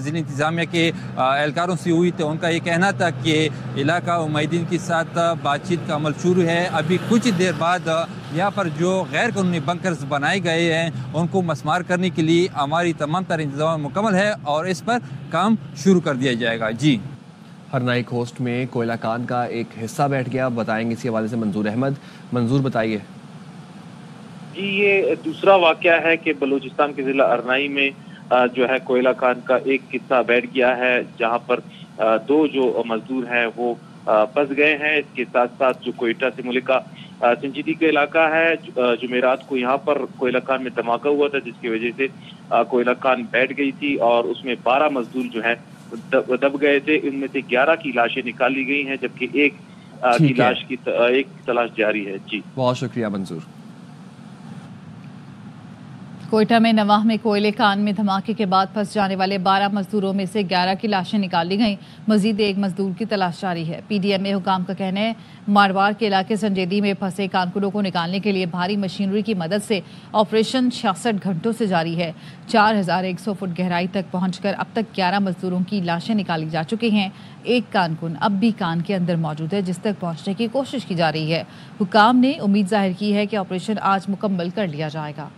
ضلع انتظامیہ کے اہلکاروں سے ہوئی تو ان کا یہ کہنا تھا کہ علاقہ امیدین کے ساتھ بات چیت کا عمل شروع ہے۔ ابھی کچھ دیر بعد یہاں پر جو غیر قانونی بنکرز بنائے گئے ہیں ان کو مسمار کرنے کے لیے ہماری تمام تر انتظامات مکمل ہے اور اس پر کام شروع کر دیا جائے گا۔ جی، ہرنائی کوسٹ میں کوئلہ کان کا ایک حصہ بیٹھ گیا، بتائیں گے اسی حوالے سے منظور احمد۔ منظور بتائیے۔ جی، یہ دوسرا واقعہ ہے کہ بلوچستان کے ضلع ارنائی میں جو ہے کوئلہ کان کا ایک حصہ بیٹھ گیا ہے، جہاں پر 2 جو مزدور ہیں وہ پھنس گئے ہیں۔ اس کے ساتھ ساتھ جو کوئٹہ سے ملکہ سنجیدی کا علاقہ ہے، جمعرات کو یہاں پر کوئلہ کان میں دھماکہ ہوا تھا جس کی وجہ سے کوئلہ کان بیٹھ گئی تھی اور اس میں 12 مزدور جو ہیں دب گئے تھے۔ ان میں سے 11 کی لاشیں نکالی گئی ہیں جبکہ ایک کی لاش کی تلاش جاری ہے۔ جی، بہت شکریہ منظور۔ کوئٹہ میں نواح میں کوئلے کان میں دھماکے کے بعد پھنس جانے والے 12 مزدوروں میں سے 11 کی لاشیں نکالی گئیں، مزید ایک مزدور کی تلاش جاری ہے۔ پی ڈی ایم اے حکام کا کہنا ہے ماروار کے علاقے سنجیدی میں پھنسے کانکنوں کو نکالنے کے لیے بھاری مشینری کی مدد سے آپریشن 66 گھنٹوں سے جاری ہے۔ 4100 فٹ گہرائی تک پہنچ کر اب تک 11 مزدوروں کی لاشیں نکالی جا چکی ہیں۔ ایک کانکن اب بھی کان کے اندر موجود ہے جس تک پہنچنے کی کوشش کی جا رہی ہے۔ حکام نے امید ظاہر کی ہے کہ آپریشن آج مکمل کر لیا جائے گا۔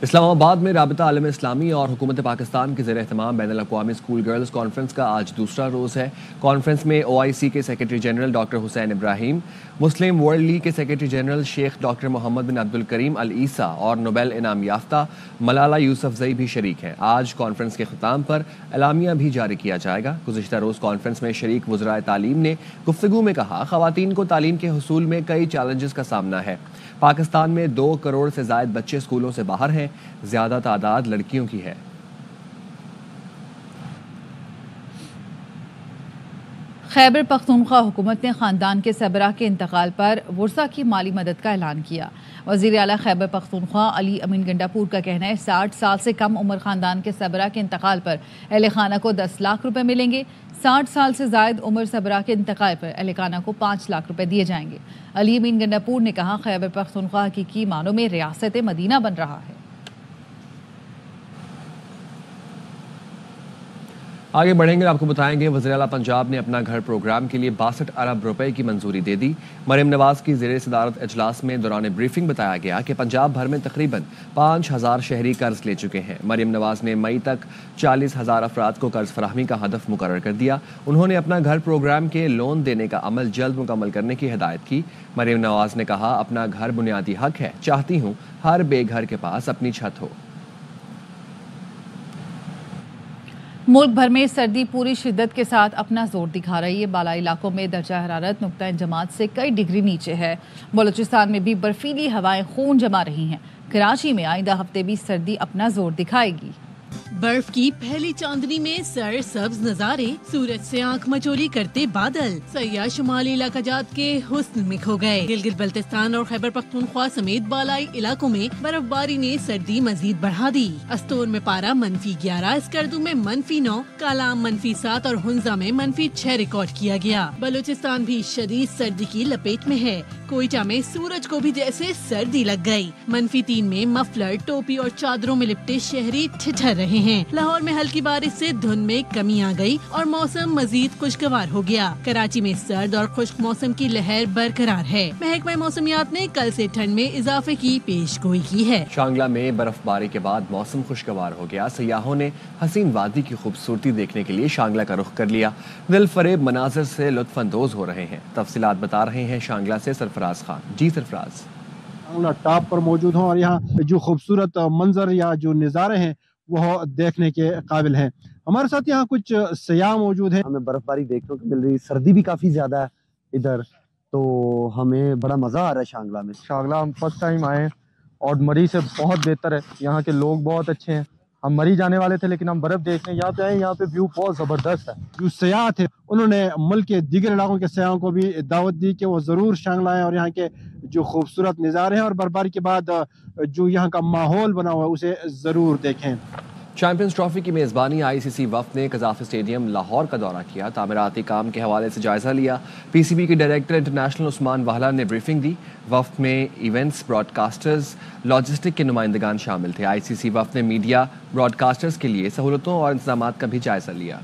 اسلام آباد میں رابطہ عالم اسلامی اور حکومت پاکستان کے زیر اہتمام بین الاقوامی اسکول گرلز کانفرنس کا آج دوسرا روز ہے۔ کانفرنس میں OIC کے سیکرٹری جنرل ڈاکٹر حسین ابراہیم، مسلم ورلڈ لیگ کے سیکرٹری جنرل شیخ ڈاکٹر محمد بن عبد الکریم العیسیٰ اور نوبل انعام یافتہ ملالہ یوسفزئی بھی شریک ہیں۔ آج کانفرنس کے اختتام پر اعلامیہ بھی جاری کیا جائے گا۔ گزشتہ روز کانفرنس میں شریک وزرائے تعلیم نے گفتگو میں کہا خواتین کو تعلیم کے حصول میں کئی چیلنجز کا سامنا ہے۔ پاکستان میں 2 کروڑ سے زائد بچے اسکولوں سے باہر ہیں، زیادہ تعداد لڑکیوں کی ہے۔ خیبر پختونخوا حکومت نے خاندان کے سربراہ کے انتقال پر ورثہ کی مالی مدد کا اعلان کیا۔ وزیر اعلیٰ خیبر پختونخوا علی امین گنڈاپور کا کہنا ہے 60 سال سے کم عمر خاندان کے سربراہ کے انتقال پر اہل خانہ کو 10 لاکھ روپے ملیں گے۔ 60 سال سے زائد عمر سربراہ کے انتقال پر اہل خانہ کو 5 لاکھ روپے دیے جائیں گے۔ علی امین گنڈاپور نے کہا خیبر پختونخوا حقیقی معنوں میں ریاست مدینہ بن رہا ہے۔ آگے بڑھیں گے، آپ کو بتائیں گے وزیر اعلیٰ پنجاب نے اپنا گھر پروگرام کے لیے 62 ارب روپے کی منظوری دے دی۔ مریم نواز کی زیر صدارت اجلاس میں دوران بریفنگ بتایا گیا کہ پنجاب بھر میں تقریباً 5000 شہری قرض لے چکے ہیں۔ مریم نواز نے مئی تک 40,000 افراد کو قرض فراہمی کا ہدف مقرر کر دیا۔ انہوں نے اپنا گھر پروگرام کے لون دینے کا عمل جلد مکمل کرنے کی ہدایت کی۔ مریم نواز نے کہا اپنا گھر بنیادی حق ہے، چاہتی ہوں ہر بے گھر کے پاس اپنی چھت ہو۔ ملک بھر میں سردی پوری شدت کے ساتھ اپنا زور دکھا رہی ہے۔ بالائی علاقوں میں درجہ حرارت نقطہ انجماد سے کئی ڈگری نیچے ہے۔ بلوچستان میں بھی برفیلی ہوائیں خون جما رہی ہیں۔ کراچی میں آئندہ ہفتے بھی سردی اپنا زور دکھائے گی۔ برف کی پہلی چاندنی میں سر سبز نظارے، سورج سے آنکھ مچولی کرتے بادل، سیاح شمالی علاقہ جات کے حسن میں کھو گئے۔ گلگت بلتستان اور خیبر پختونخوا سمیت بالائی علاقوں میں برف باری نے سردی مزید بڑھا دی۔ استور میں پارا -11، اسکردو میں -9، کالام -7 اور ہنزا میں -6 ریکارڈ کیا گیا۔ بلوچستان بھی شدید سردی کی لپیٹ میں ہے۔ کوئٹہ میں سورج کو بھی جیسے سردی لگ گئی۔ -3 میں مفلر، ٹوپی اور چادروں میں لپٹے شہری ٹھٹھر رہے ہیں۔ لاہور میں ہلکی بارش سے دھند میں کمی آ گئی اور موسم مزید خوشگوار ہو گیا۔ کراچی میں سرد اور خشک موسم کی لہر برقرار ہے۔ محکمہ موسمیات نے کل سے ٹھنڈ میں اضافے کی پیش گوئی کی ہے۔ شانگلہ میں برف باری کے بعد موسم خوشگوار ہو گیا۔ سیاحوں نے حسین وادی کی خوبصورتی دیکھنے کے لیے شانگلہ کا رخ کر لیا۔ دل فریب مناظر سے لطف اندوز ہو رہے ہیں۔ تفصیلات بتا رہے ہیں شانگلہ سے سرفراز خان۔ جی سرفراز۔ شانگلہ ٹاپ پر موجود ہوں اور یہاں جو خوبصورت منظر یا جو نظارے ہیں وہ دیکھنے کے قابل ہیں۔ ہمارے ساتھ یہاں کچھ سیاح موجود ہیں۔ ہمیں برف باری دیکھنے کو مل رہی، سردی بھی کافی زیادہ ہے ادھر، تو ہمیں بڑا مزہ آ رہا ہے شانگلہ میں۔ شانگلہ ہم فرسٹ ٹائم آئے ہیں اور مری سے بہت بہتر ہے۔ یہاں کے لوگ بہت اچھے ہیں۔ ہم مری جانے والے تھے لیکن ہم برف دیکھنے یہاں پہ آئے، یہاں پہ ویو بہت زبردست ہے۔ جو سیاح تھے انہوں نے ملک کے دیگر علاقوں کے سیاحوں کو بھی دعوت دی کہ وہ ضرور شانگلہ آئیں اور یہاں کے جو خوبصورت نظارے ہیں اور برفباری کے بعد جو یہاں کا ماحول بنا ہوا ہے اسے ضرور دیکھیں۔ چیمپئنز ٹرافی کی میزبانی ICC وفد نے قذافی اسٹیڈیم لاہور کا دورہ کیا. تعمیراتی کام کے حوالے سے جائزہ لیا. PCB کے ڈائریکٹر انٹرنیشنل عثمان واہلا نے بریفنگ دی. وفد میں ایونٹس، براڈ کاسٹرز، لاجسٹک کے نمائندگان شامل تھے. ICC وفد نے میڈیا، براڈ کاسٹرز کے لیے سہولتوں اور انتظامات کا بھی جائزہ لیا.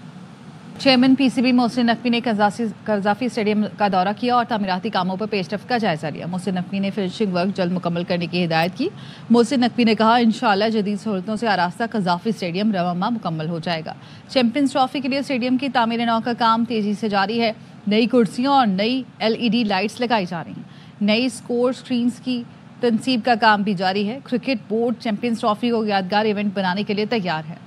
چیئرمین PCB محسن نقوی نے قذافی اسٹیڈیم کا دورہ کیا اور تعمیراتی کاموں پر پیش رفت کا جائزہ لیا. محسن نقوی نے فنشنگ ورک جلد مکمل کرنے کی ہدایت کی. محسن نقوی نے کہا انشاءاللہ جدید سہولتوں سے آراستہ قذافی اسٹیڈیم رواں ماہ مکمل ہو جائے گا. چیمپئنز ٹرافی کے لیے اسٹیڈیم کی تعمیر نو کا کام تیزی سے جاری ہے. نئی کرسیوں اور نئی LED لائٹس لگائی جا رہی ہیں. نئی اسکور سکرینز کی تنصیب کا کام بھی جاری ہے. کرکٹ بورڈ چیمپئنز ٹرافی کو یادگار ایونٹ بنانے کے لیے تیار ہے.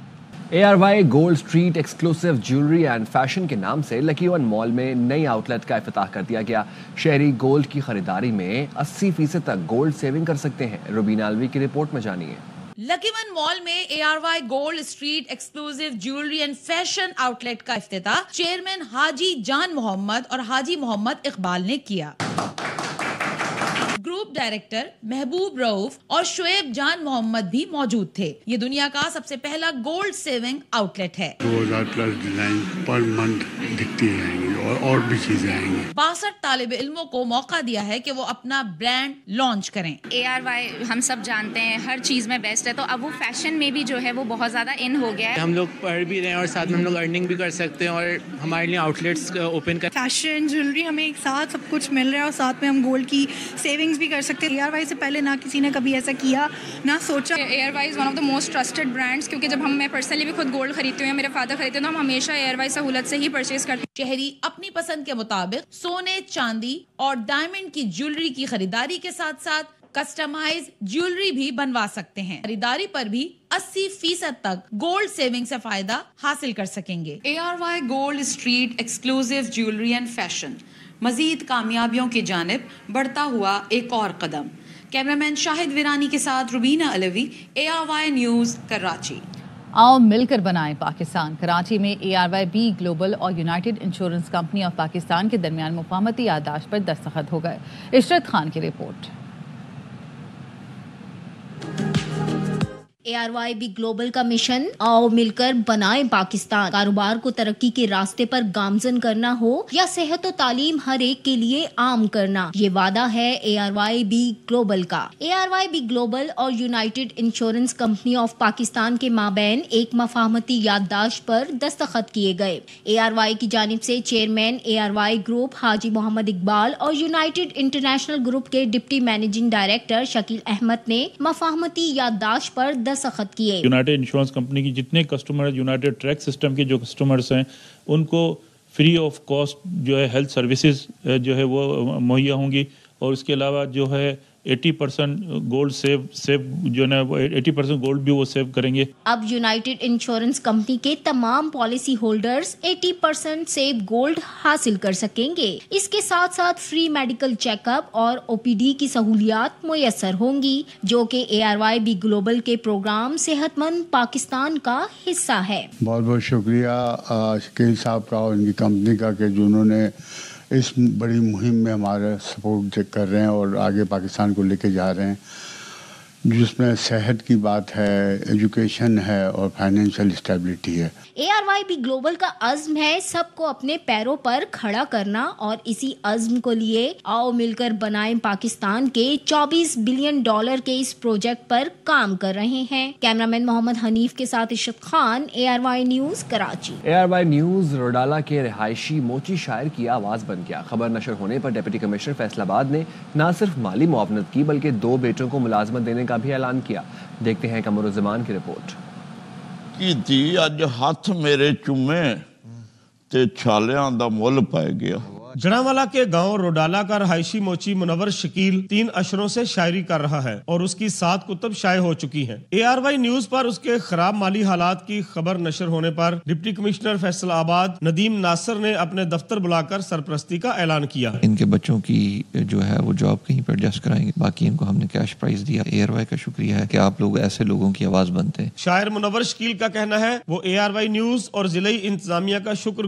ARY gold street exclusive jewellery and fashion کے نام سے لکی ون مال میں نئی آؤٹ لیٹ کا افتتاح کر دیا گیا. شہری گولڈ کی خریداری میں 80% تک گولڈ سیونگ کر سکتے ہیں. روبینہ الوی کی رپورٹ میں جانیے. لکی ون مال میں ARY gold street exclusive jewellery and fashion outlet کا افتتاح چیئرمین حاجی جان محمد اور حاجی محمد اقبال نے کیا. گروپ ڈائریکٹر محبوب رؤف اور شعیب جان محمد بھی موجود تھے. یہ دنیا کا سب سے پہلا گولڈ سیونگ آؤٹ لیٹ ہے. 2000+ ڈیزائن پر منتھ دکھتی رہیں گی اور بھی چیزیں آئیں گی. 62 طالب علموں کو موقع دیا ہے کہ وہ اپنا برانڈ لانچ کریں. ARY ہم سب جانتے ہیں ہر چیز میں بیسٹ ہے، تو اب وہ فیشن میں بھی جو ہے وہ بہت زیادہ ان ہو گیا ہے. ہم لوگ پڑھ بھی رہے ہیں اور ساتھ میں ہم لوگ ارننگ بھی کر سکتے ہیں اور ہمارے لیے آؤٹ لیٹس اوپن کر. فیشن جیولری ہمیں ایک ساتھ سب کچھ مل رہا ہے اور ساتھ میں ہم گولڈ کی سیونگز بھی کر سکتے ہیں. ARY سے پہلے نہ کسی نے کبھی ایسا کیا نہ سوچا. ARY is one of the most trusted brands, کیونکہ جب میں پرسنلی بھی خود گولڈ خریدتی ہوں، میرے فادر خریدتے ہیں، تو ہم ہمیشہ ARY سہولت سے ہی پرچیز کرتے ہیں. شہری اپنی پسند کے مطابق سونے، چاندی اور ڈائمنڈ کی جیولری کی خریداری کے ساتھ ساتھ کسٹمائز جیولری بھی بنوا سکتے ہیں. خریداری پر بھی 80% تک گولڈ سیونگ سے فائدہ حاصل کر سکیں گے. ARY gold street exclusive jewellery and fashion مزید کامیابیوں کی جانب بڑھتا ہوا ایک اور قدم. کیمرامین شاہد ویرانی کے ساتھ روبینہ علوی، ARY نیوز، کراچی. آؤ مل کر بنائیں پاکستان. کراچی میں ARYB گلوبل اور United insurance company of Pakistan کے درمیان مفاہمتی یادداشت پر دستخط ہو گئے. عشرت خان کی رپورٹ. ARYB گلوبل کا مشن آؤ مل کر بنائیں پاکستان. کاروبار کو ترقی کے راستے پر گامزن کرنا ہو یا صحت و تعلیم ہر ایک کے لیے عام کرنا، یہ وعدہ ہے ARYB گلوبل کا. ARYB گلوبل اور United insurance company of Pakistan کے مابین ایک مفاہمتی یادداشت پر دستخط کیے گئے. ARY کی جانب سے چیئرمین ARY گروپ حاجی محمد اقبال اور یونائٹڈ انٹرنیشنل گروپ کے deputy managing director Shakeel Ahmed نے مفاہمتی یادداشت پر دستخط کیے. یونائٹڈ انشورنس کمپنی کی جتنے کسٹمر، یونائٹڈ ٹریک سسٹم کے جو کسٹمرز ہیں، ان کو فری آف کاسٹ جو ہے ہیلتھ سروسز جو ہے وہ مہیا ہوں گی. اور اس کے علاوہ جو ہے 80% گولڈ سیو جو ہے نا 80% گولڈ بھی وہ سیو کریں گے. اب یونائٹڈ انشورنس کمپنی کے تمام پالیسی ہولڈرز 80% سیو گولڈ حاصل کر سکیں گے. اس کے ساتھ ساتھ فری میڈیکل چیک اپ اور OPD کی سہولیات میسر ہوں گی، جو کہ ARYB گلوبل کے پروگرام صحت مند پاکستان کا حصہ ہے. بہت بہت شکریہ شکیل صاحب کا اور ان کی کمپنی کا کہ جنہوں نے اس بڑی مہم میں ہمارا سپورٹ کر رہے ہیں اور آگے پاکستان کو لے کے جا رہے ہیں، جس میں صحت کی بات ہے، ایجوکیشن ہے اور فائنینشیل اسٹیبلٹی ہے. ARYB گلوبل کا عزم ہے سب کو اپنے پیروں پر کھڑا کرنا، اور اسی عزم کو لیے آؤ مل کر بنائیں پاکستان کے $24 بلین کے اس پروجیکٹ پر کام کر رہے ہیں. کیمرامین محمد حنیف کے ساتھ Ishrat Khan, ARY news, Karachi. ARY news روڈالہ کے رہائشی موچی شاعر کی آواز بن گیا. خبر نشر ہونے پر ڈپٹی کمشنر فیصل آباد نے نہ صرف مالی معاونت کی بلکہ 2 بیٹوں کو ملازمت دینے کا بھی اعلان کیا. دیکھتے ہیں قمر الزمان کی رپورٹ. کی تھی اج ہاتھ میرے چومے تے چھالیاں دا مول پائے گیا. جڑاوالا کے گاؤں روڈالہ کا رہائشی موچی منور شکیل 3 اشروں سے شاعری کر رہا ہے اور اس کی 7 کتب شائع ہو چکی ہیں. ARY نیوز پر اس کے خراب مالی حالات کی خبر نشر ہونے پر ڈپٹی کمشنر فیصل آباد ندیم ناصر نے اپنے دفتر بلا کر سرپرستی کا اعلان کیا. ان کے بچوں کی جو ہے وہ جاب کہیں پر ایڈجسٹ کرائیں گے، باقی ان کو ہم نے کیش پرائز دیا. ARY کا شکریہ ہے کہ آپ لوگ ایسے لوگوں کی آواز بنتے ہیں. شاعر منور شکیل کا کہنا ہے وہ ARY نیوز اور ضلعی انتظامیہ کا شکر